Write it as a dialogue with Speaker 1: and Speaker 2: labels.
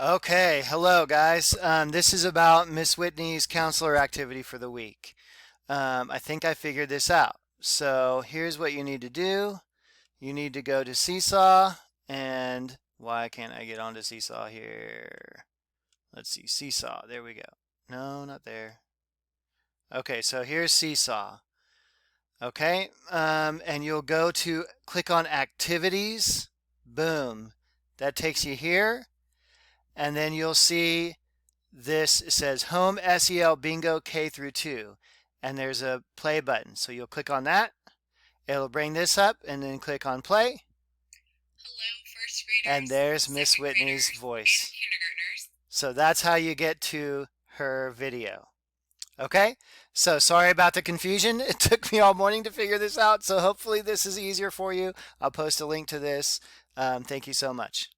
Speaker 1: Okay, hello guys. This is about Miss Whitney's counselor activity for the week. I think I figured this out. So here's what you need to do. You need to go to Seesaw, and why can't I get onto Seesaw here? Let's see, Seesaw, there we go. No, not there. Okay, so here's Seesaw. Okay, and you'll go to click on activities. Boom. That takes you here. And then you'll see this. It says Home SEL Bingo K through 2. And there's a play button. So you'll click on that. It'll bring this up and then click on play.
Speaker 2: Hello, first graders.
Speaker 1: And there's Miss Whitney's voice. So that's how you get to her video. Okay, so sorry about the confusion. It took me all morning to figure this out. So hopefully this is easier for you. I'll post a link to this. Thank you so much.